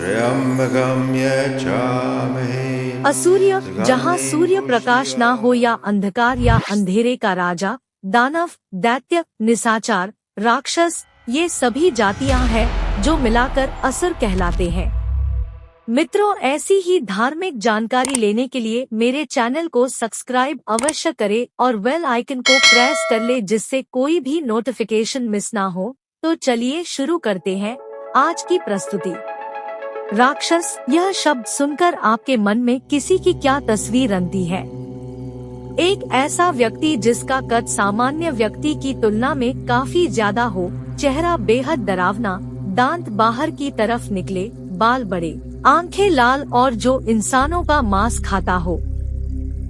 त्र्यम्बकं यच्छामहे। असूर्य, जहाँ सूर्य प्रकाश ना हो या अंधकार या अंधेरे का राजा, दानव, दैत्य, निशाचर, राक्षस, ये सभी जातियां हैं जो मिलाकर असुर कहलाते हैं। मित्रों, ऐसी ही धार्मिक जानकारी लेने के लिए मेरे चैनल को सब्सक्राइब अवश्य करें और बेल आइकन को प्रेस कर ले, जिससे कोई भी नोटिफिकेशन मिस ना हो। तो चलिए शुरू करते हैं आज की प्रस्तुति। राक्षस, यह शब्द सुनकर आपके मन में किसी की क्या तस्वीर बनती है? एक ऐसा व्यक्ति जिसका कद सामान्य व्यक्ति की तुलना में काफी ज्यादा हो, चेहरा बेहद डरावना, दांत बाहर की तरफ निकले, बाल बड़े, आंखें लाल और जो इंसानों का मांस खाता हो।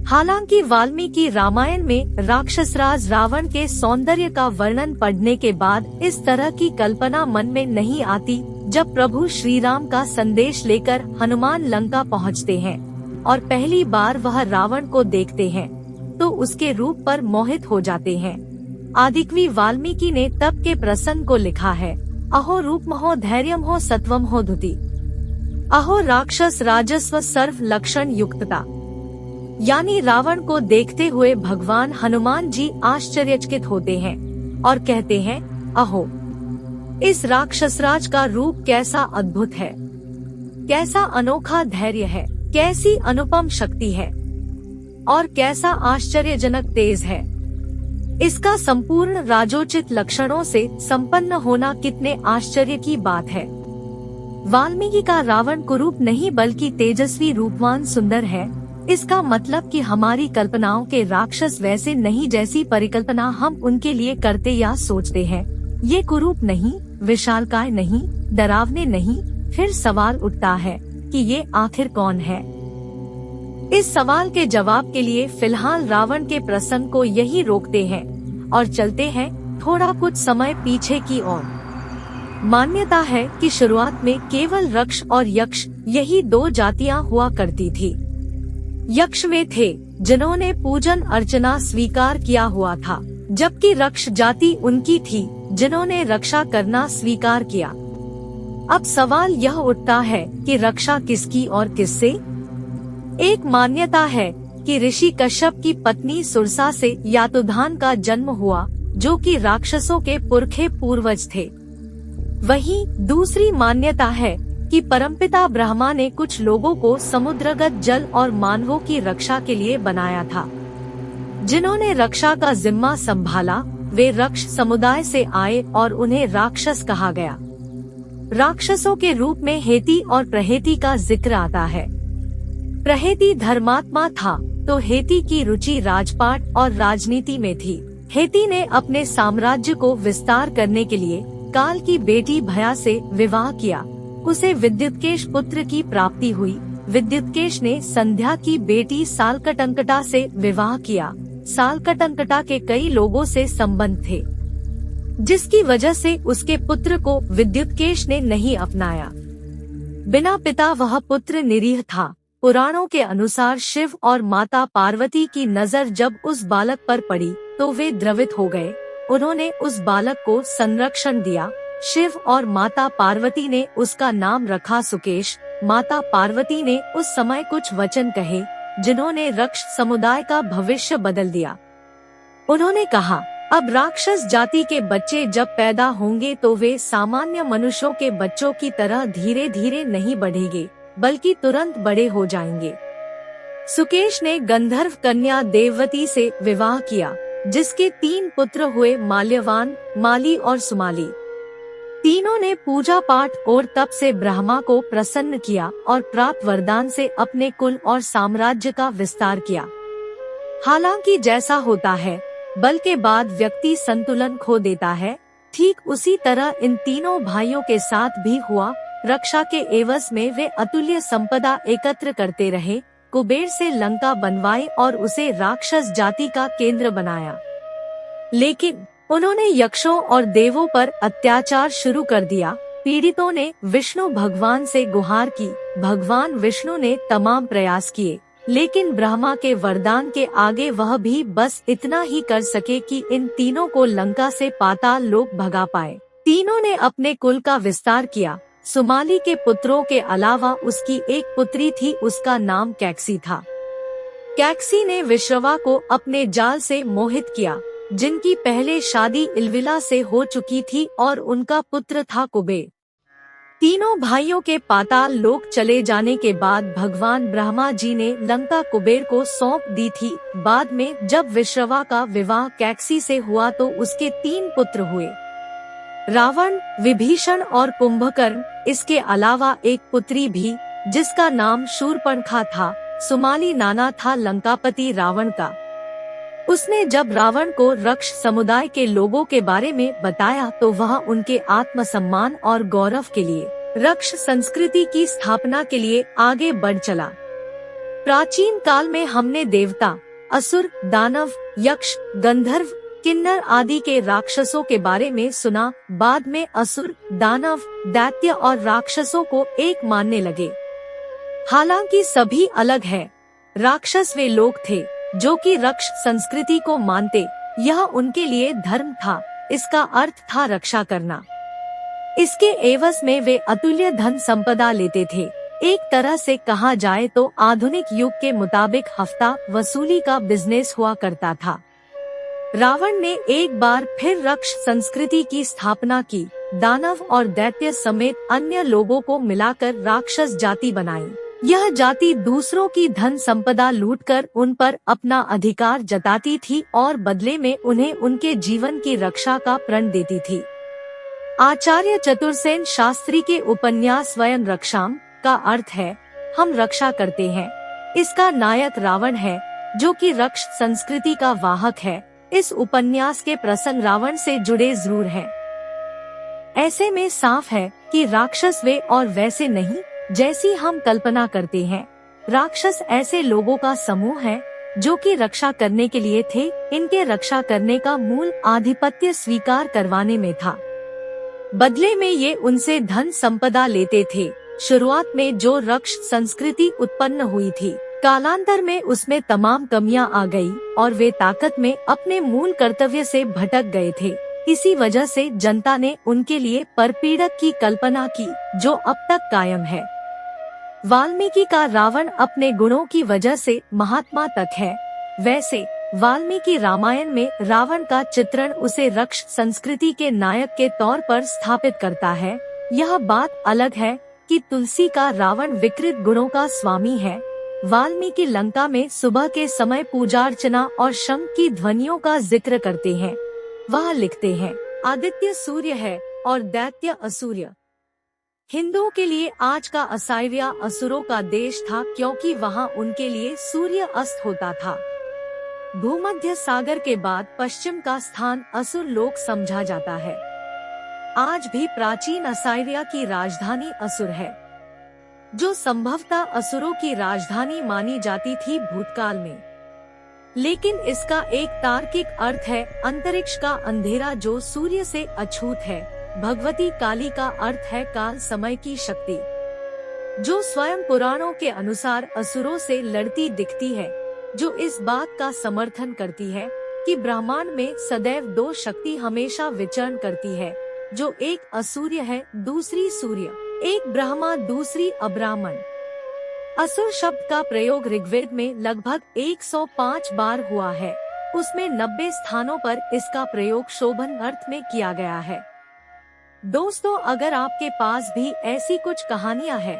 हालांकि वाल्मीकि रामायण में राक्षसराज रावण के सौंदर्य का वर्णन पढ़ने के बाद इस तरह की कल्पना मन में नहीं आती। जब प्रभु श्री राम का संदेश लेकर हनुमान लंका पहुंचते हैं और पहली बार वह रावण को देखते हैं तो उसके रूप पर मोहित हो जाते हैं। आदिकवि वाल्मीकि ने तब के प्रसंग को लिखा है, अहो रूपमहो धैर्यमहो सत्वमहो धुति, अहो राक्षस राजस्व सर्व लक्षण युक्तता। यानी रावण को देखते हुए भगवान हनुमान जी आश्चर्यचकित होते हैं और कहते हैं, अहो इस राक्षसराज का रूप कैसा अद्भुत है, कैसा अनोखा धैर्य है, कैसी अनुपम शक्ति है और कैसा आश्चर्यजनक तेज है। इसका संपूर्ण राजोचित लक्षणों से संपन्न होना कितने आश्चर्य की बात है। वाल्मीकि का रावण कुरूप नहीं बल्कि तेजस्वी, रूपवान, सुंदर है। इसका मतलब कि हमारी कल्पनाओं के राक्षस वैसे नहीं जैसी परिकल्पना हम उनके लिए करते या सोचते हैं। ये कुरूप नहीं, विशालकाय नहीं, डरावने नहीं। फिर सवाल उठता है कि ये आखिर कौन है? इस सवाल के जवाब के लिए फिलहाल रावण के प्रसंग को यही रोकते हैं और चलते हैं थोड़ा कुछ समय पीछे की ओर। मान्यता है कि शुरुआत में केवल रक्ष और यक्ष, यही दो जातियां हुआ करती थी। यक्ष वे थे जिन्होंने पूजन अर्चना स्वीकार किया हुआ था, जबकि रक्ष जाति उनकी थी जिन्होंने रक्षा करना स्वीकार किया। अब सवाल यह उठता है कि रक्षा किसकी और किससे? एक मान्यता है कि ऋषि कश्यप की पत्नी सुरसा से यातुधान का जन्म हुआ, जो कि राक्षसों के पुरखे पूर्वज थे। वहीं दूसरी मान्यता है कि परमपिता ब्रह्मा ने कुछ लोगों को समुद्रगत जल और मानवों की रक्षा के लिए बनाया था। जिन्होंने रक्षा का जिम्मा संभाला वे रक्ष समुदाय से आए और उन्हें राक्षस कहा गया। राक्षसों के रूप में हेती और प्रहेती का जिक्र आता है। प्रहेती धर्मात्मा था तो हेती की रुचि राजपाट और राजनीति में थी। हेती ने अपने साम्राज्य को विस्तार करने के लिए काल की बेटी भया से विवाह किया। उसे विद्युत्केश पुत्र की प्राप्ति हुई। विद्युत्केश ने संध्या की बेटी सालकटंकटा से विवाह किया। सालकटंकटा के कई लोगों से संबंध थे, जिसकी वजह से उसके पुत्र को विद्युत्केश ने नहीं अपनाया। बिना पिता वह पुत्र निरीह था। पुराणों के अनुसार शिव और माता पार्वती की नजर जब उस बालक पर पड़ी तो वे द्रवित हो गए। उन्होंने उस बालक को संरक्षण दिया। शिव और माता पार्वती ने उसका नाम रखा सुकेश। माता पार्वती ने उस समय कुछ वचन कहे जिन्होंने रक्ष समुदाय का भविष्य बदल दिया। उन्होंने कहा, अब राक्षस जाति के बच्चे जब पैदा होंगे तो वे सामान्य मनुष्यों के बच्चों की तरह धीरे धीरे नहीं बढ़ेंगे, बल्कि तुरंत बड़े हो जाएंगे। सुकेश ने गंधर्व कन्या देववती से विवाह किया, जिसके 3 पुत्र हुए, माल्यवान, माली और सुमाली। तीनों ने पूजा पाठ और तप से ब्रह्मा को प्रसन्न किया और प्राप्त वरदान से अपने कुल और साम्राज्य का विस्तार किया। हालांकि जैसा होता है बल के बाद व्यक्ति संतुलन खो देता है, ठीक उसी तरह इन तीनों भाइयों के साथ भी हुआ। रक्षा के एवज में वे अतुल्य संपदा एकत्र करते रहे, कुबेर से लंका बनवाई और उसे राक्षस जाति का केंद्र बनाया। लेकिन उन्होंने यक्षों और देवों पर अत्याचार शुरू कर दिया। पीड़ितों ने विष्णु भगवान से गुहार की। भगवान विष्णु ने तमाम प्रयास किए, लेकिन ब्रह्मा के वरदान के आगे वह भी बस इतना ही कर सके कि इन तीनों को लंका से पाताल लोक भगा पाए। तीनों ने अपने कुल का विस्तार किया। सुमाली के पुत्रों के अलावा उसकी एक पुत्री थी, उसका नाम कैक्सी था। कैक्सी ने विश्रवा को अपने जाल से मोहित किया, जिनकी पहले शादी इल्विला से हो चुकी थी और उनका पुत्र था कुबेर। तीनों भाइयों के पाताल लोक चले जाने के बाद भगवान ब्रह्मा जी ने लंका कुबेर को सौंप दी थी। बाद में जब विश्रवा का विवाह कैक्सी से हुआ तो उसके 3 पुत्र हुए, रावण, विभीषण और कुंभकर्ण। इसके अलावा एक पुत्री भी, जिसका नाम शूर्पणखा था। सुमाली नाना था लंकापति रावण का। उसने जब रावण को रक्ष समुदाय के लोगों के बारे में बताया तो वह उनके आत्मसम्मान और गौरव के लिए रक्ष संस्कृति की स्थापना के लिए आगे बढ़ चला। प्राचीन काल में हमने देवता, असुर, दानव, यक्ष, गंधर्व, किन्नर आदि के राक्षसों के बारे में सुना। बाद में असुर, दानव, दैत्य और राक्षसों को एक मानने लगे। हालांकि सभी अलग हैं। राक्षस वे लोग थे जो कि रक्ष संस्कृति को मानते, यह उनके लिए धर्म था। इसका अर्थ था रक्षा करना। इसके एवज में वे अतुल्य धन संपदा लेते थे। एक तरह से कहा जाए तो आधुनिक युग के मुताबिक हफ्ता वसूली का बिजनेस हुआ करता था। रावण ने एक बार फिर रक्ष संस्कृति की स्थापना की। दानव और दैत्य समेत अन्य लोगों को मिलाकर राक्षस जाति बनाई। यह जाति दूसरों की धन संपदा लूटकर उन पर अपना अधिकार जताती थी और बदले में उन्हें उनके जीवन की रक्षा का प्रण देती थी। आचार्य चतुर्सेन शास्त्री के उपन्यास स्वयं रक्षाम का अर्थ है हम रक्षा करते हैं। इसका नायक रावण है, जो कि रक्ष संस्कृति का वाहक है। इस उपन्यास के प्रसंग रावण से जुड़े जरूर हैं। ऐसे में साफ है कि राक्षस वे और वैसे नहीं जैसी हम कल्पना करते हैं। राक्षस ऐसे लोगों का समूह है जो कि रक्षा करने के लिए थे। इनके रक्षा करने का मूल आधिपत्य स्वीकार करवाने में था। बदले में ये उनसे धन संपदा लेते थे। शुरुआत में जो रक्ष संस्कृति उत्पन्न हुई थी, कालांतर में उसमें तमाम कमियां आ गई और वे ताकत में अपने मूल कर्तव्य से भटक गए थे। इसी वजह से जनता ने उनके लिए परपीड़क की कल्पना की, जो अब तक कायम है। वाल्मीकि का रावण अपने गुणों की वजह से महात्मा तक है। वैसे वाल्मीकि रामायण में रावण का चित्रण उसे रक्ष संस्कृति के नायक के तौर पर स्थापित करता है। यह बात अलग है कि तुलसी का रावण विकृत गुणों का स्वामी है। वाल्मीकि लंका में सुबह के समय पूजा अर्चना और शंख की ध्वनियों का जिक्र करते हैं। वह लिखते हैं, आदित्य सूर्य है और दैत्य असूर्य। हिंदुओं के लिए आज का असाइरिया असुरों का देश था, क्योंकि वहाँ उनके लिए सूर्य अस्त होता था। भूमध्य सागर के बाद पश्चिम का स्थान असुर लोक समझा जाता है। आज भी प्राचीन असाइरिया की राजधानी असुर है, जो संभवतः असुरों की राजधानी मानी जाती थी भूतकाल में। लेकिन इसका एक तार्किक अर्थ है अंतरिक्ष का अंधेरा जो सूर्य से अछूत है। भगवती काली का अर्थ है काल समय की शक्ति, जो स्वयं पुराणों के अनुसार असुरों से लड़ती दिखती है, जो इस बात का समर्थन करती है कि ब्रह्मांड में सदैव 2 शक्ति हमेशा विचरण करती है, जो एक असूर्य है, दूसरी सूर्य, एक ब्रह्मा, दूसरी अब्राह्मण। असुर शब्द का प्रयोग ऋग्वेद में लगभग 105 बार हुआ है। उसमें 90 स्थानों पर इसका प्रयोग शोभन अर्थ में किया गया है। दोस्तों, अगर आपके पास भी ऐसी कुछ कहानियां हैं,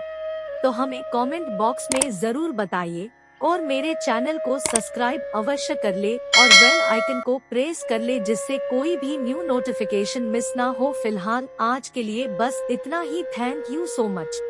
तो हमें कमेंट बॉक्स में जरूर बताइए और मेरे चैनल को सब्सक्राइब अवश्य कर ले और बेल आइकन को प्रेस कर ले, जिससे कोई भी न्यू नोटिफिकेशन मिस ना हो। फिलहाल आज के लिए बस इतना ही। Thank you so much.